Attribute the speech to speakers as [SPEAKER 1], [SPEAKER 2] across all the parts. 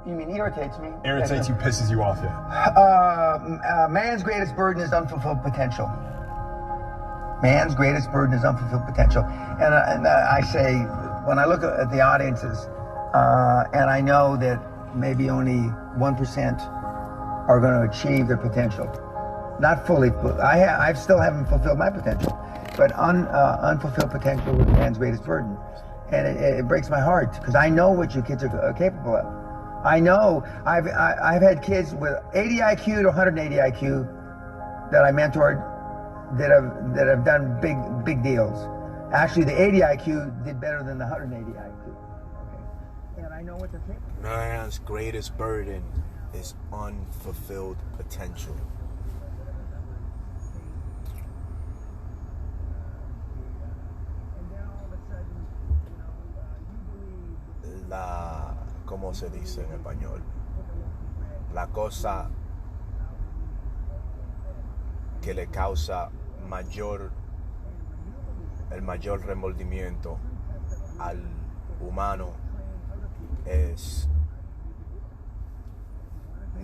[SPEAKER 1] You mean irritates me?
[SPEAKER 2] Irritates you, pisses you off, yeah.
[SPEAKER 1] Man's greatest burden is unfulfilled potential. Man's greatest burden is unfulfilled potential. And I say, when I look at the audiences, and I know that maybe only 1% are going to achieve their potential. Not fully, I still haven't fulfilled my potential, but unfulfilled potential is man's greatest burden. And it breaks my heart, because I know what you kids are capable of. I know I've had kids with 80 IQ to 180 IQ that I mentored that have done big deals. Actually, the 80 IQ did better than the 180 IQ. Okay? And I know what they're capable of.
[SPEAKER 3] Man's greatest burden is unfulfilled potential. ¿Cómo se dice en español? La cosa que le causa el mayor remordimiento al humano es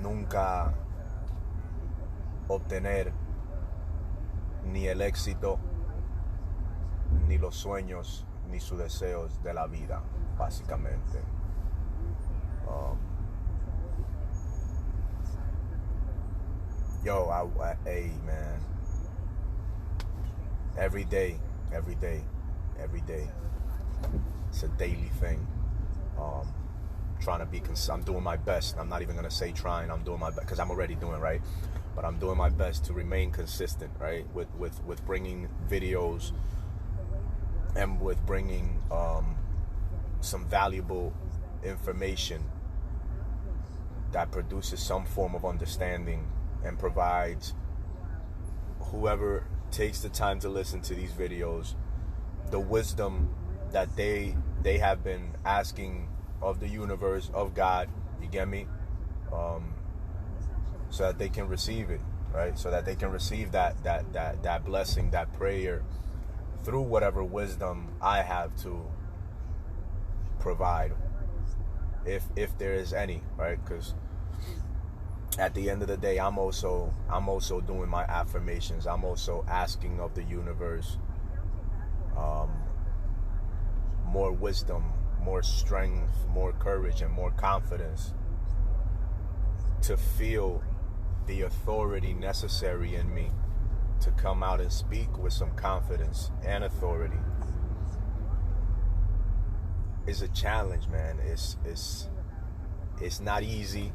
[SPEAKER 3] nunca obtener ni el éxito, ni los sueños, ni sus deseos de la vida, básicamente. Hey man, every day, it's a daily thing. Trying to be I'm doing my best. I'm not even gonna say trying. I'm doing my best, because I'm already doing right, but I'm doing my best to remain consistent, right, with bringing videos and with bringing some valuable information that produces some form of understanding and provides whoever takes the time to listen to these videos the wisdom that they have been asking of the universe, of God, you get me? So that they can receive it, right? So that they can receive that blessing, that prayer, through whatever wisdom I have to provide, if there is any, right? Because at the end of the day, I'm also doing my affirmations. I'm also asking of the universe more wisdom, more strength, more courage, and more confidence to feel the authority necessary in me to come out and speak with some confidence and authority. It's a challenge, man. It's not easy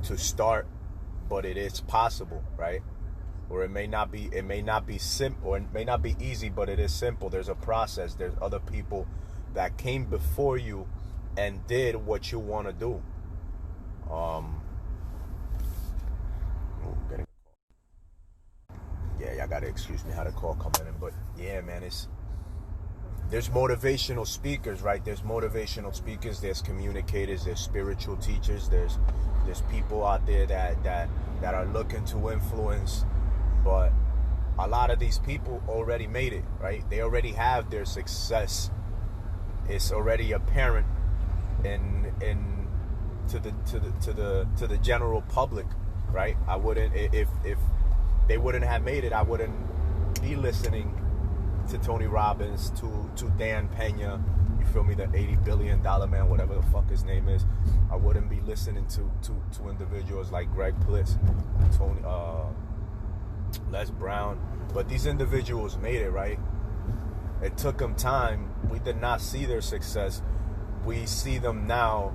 [SPEAKER 3] to start, but it is possible, right? Or it may not be or it may not be easy, but it is simple. There's a process. There's other people that came before you and did what you want to do. Yeah, y'all gotta excuse me, had a call coming in, but yeah, man, there's motivational speakers, right? There's motivational speakers, there's communicators, there's spiritual teachers, there's people out there that are looking to influence, but a lot of these people already made it, right? They already have their success. It's already apparent to the general public, right? I wouldn't, if they wouldn't have made it, I wouldn't be listening to Tony Robbins, to Dan Pena, you feel me, the $80 billion man, whatever the fuck his name is. I wouldn't be listening to individuals like Greg Plitt, Tony, Les Brown. But these individuals made it, right? It took them time. We did not see their success. We see them now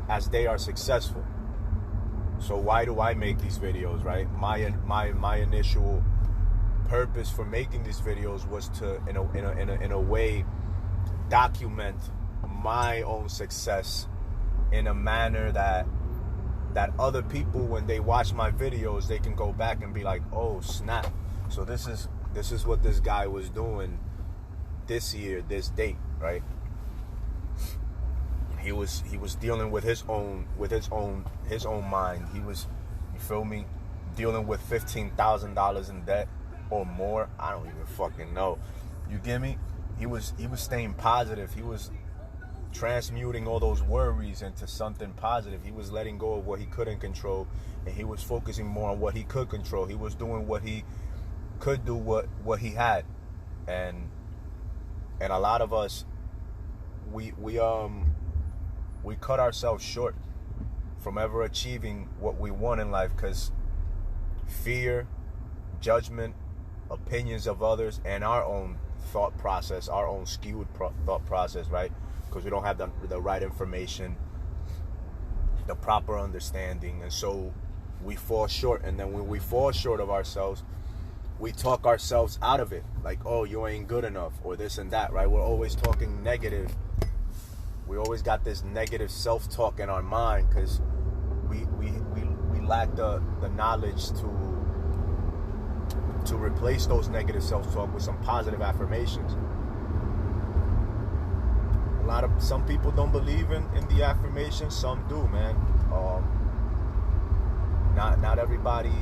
[SPEAKER 3] as they are successful. So why do I make these videos, right? My initial purpose for making these videos was to, in a way, document my own success in a manner that other people, when they watch my videos, they can go back and be like, oh snap, so this is what this guy was doing this year, this date, right? He was dealing with his own mind. He was, you feel me, dealing with $15,000 in debt or more. I don't even fucking know. You get me? He was staying positive. He was transmuting all those worries into something positive. He was letting go of what he couldn't control, and he was focusing more on what he could control. He was doing what he could do, what he had. And a lot of us, we cut ourselves short from ever achieving what we want in life, because fear, judgment, opinions of others, and our own thought process, our own skewed thought process, right? Because we don't have the right information, the proper understanding, and so we fall short. And then when we fall short of ourselves, we talk ourselves out of it, like, oh, you ain't good enough, or this and that, right? We're always talking negative. We always got this negative self-talk in our mind, because we lack the knowledge to replace those negative self-talk with some positive affirmations. Some people don't believe in the affirmations. Some do, man. Not everybody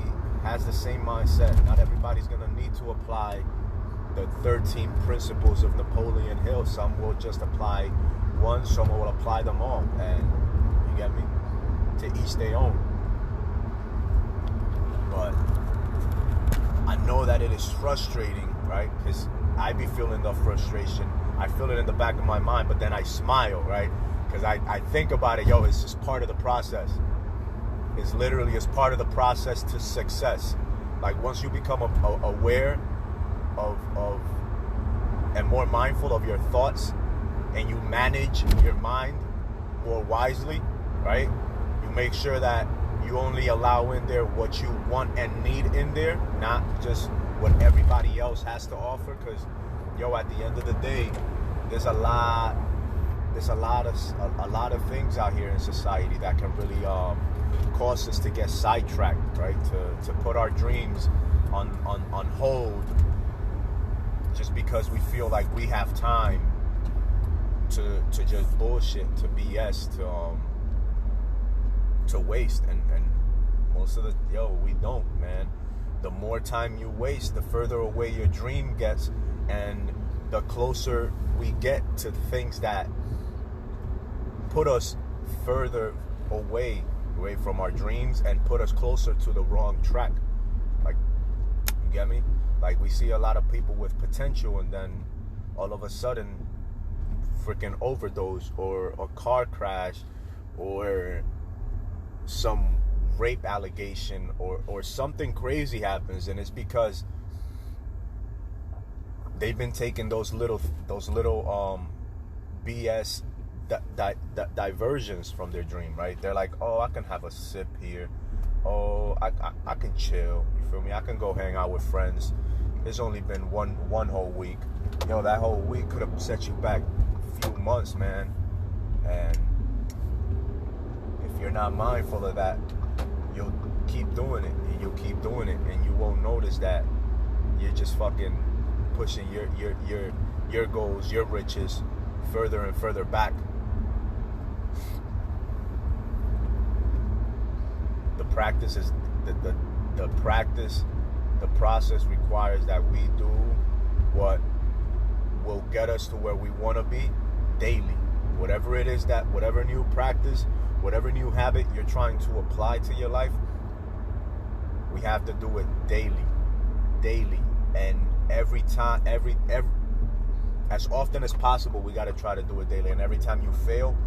[SPEAKER 3] has the same mindset. Not everybody's gonna need to apply the 13 principles of Napoleon Hill. Some will just apply one, some will apply them all. And you get me? To each their own. But I know that it is frustrating, right? Because I be feeling the frustration. I feel it in the back of my mind, but then I smile, right? Because I think about it, yo, it's just part of the process. It's literally, it's part of the process to success. Like, once you become aware of and more mindful of your thoughts, and you manage your mind more wisely, right? You make sure that you only allow in there what you want and need in there, not just what everybody else has to offer. Because, yo, at the end of the day, there's a lot of things out here in society that can really cause us to get sidetracked, right? To put our dreams on hold, just because we feel like we have time to just bullshit, to BS, to waste. And most of we don't, man. The more time you waste, the further away your dream gets, and the closer we get to things that put us further away from our dreams and put us closer to the wrong track. Like, you get me? Like, we see a lot of people with potential, and then all of a sudden, freaking overdose, or a car crash, or some rape allegation, or something crazy happens, and it's because they've been taking those little BS diversions from their dream, right? They're like, oh, I can have a sip here. Oh, I can chill. You feel me? I can go hang out with friends. It's only been one whole week. Yo, that whole week could have set you back a few months, man. And if you're not mindful of that, you'll keep doing it, and you'll keep doing it, and you won't notice that you're just fucking pushing your goals, your riches further and further back. The practice is the process requires that we do what will get us to where we want to be daily. Whatever it is, that whatever new practice, whatever new habit you're trying to apply to your life, we have to do it daily, and every time, every as often as possible, we got to try to do it daily. And every time you fail,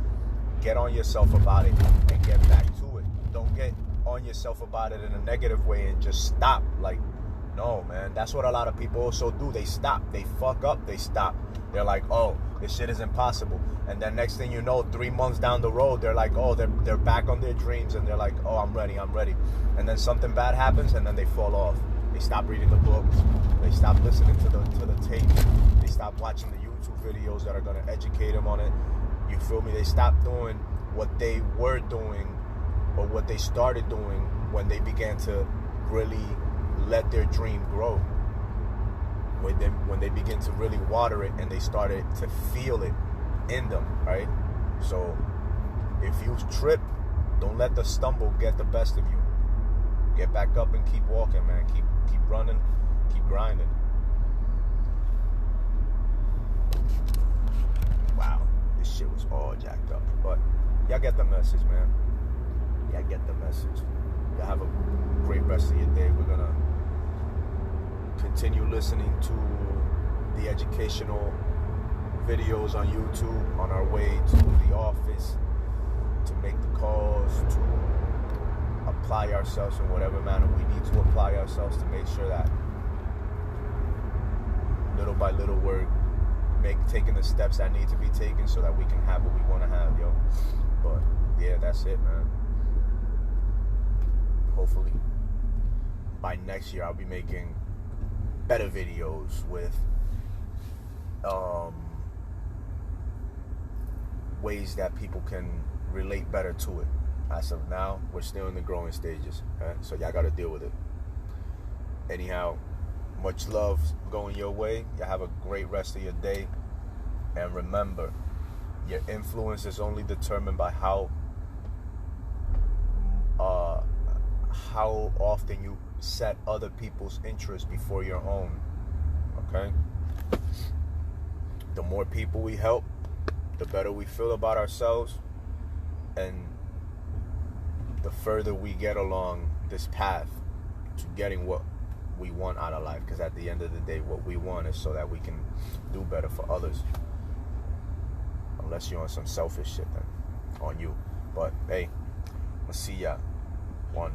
[SPEAKER 3] get on yourself about it and get back to it. Don't get on yourself about it in a negative way and just stop. Like, no, man, that's what a lot of people also do. They stop, they fuck up, they stop. They're like, oh, this shit is impossible. And then next thing you know, 3 months down the road, they're like, oh, they're back on their dreams, and they're like, oh, I'm ready. And then something bad happens, and then they fall off. They stop reading the books. They stop listening to the tape. They stop watching the YouTube videos that are going to educate them on it. You feel me? They stop doing what they were doing, or what they started doing when they began to really let their dream grow. When they begin to really water it, and they started to feel it in them, right? So if you trip, don't let the stumble get the best of you. Get back up and keep walking, man. Keep running, keep grinding. Wow, this shit was all get the message, man. Y'all get the message. Y'all have a great rest of your day. We're gonna continue listening to the educational videos on YouTube on our way to the office, to make the calls, to apply ourselves in whatever manner we need to apply ourselves to make sure that little by little we're taking the steps that need to be taken so that we can have what we want to have, yo. But yeah, that's it, man. Hopefully by next year I'll be making better videos with ways that people can relate better to it. As of now, we're still in the growing stages, right? So y'all gotta deal with it. Anyhow, much love going your way. Y'all have a great rest of your day. And remember, your influence is only determined by how often you set other people's interests before your own. Okay? The more people we help, the better we feel about ourselves, and the further we get along this path to getting what we want out of life. Because at the end of the day, what we want is so that we can do better for others. Unless you're on some selfish shit then, on you. But hey, I'll see ya. One.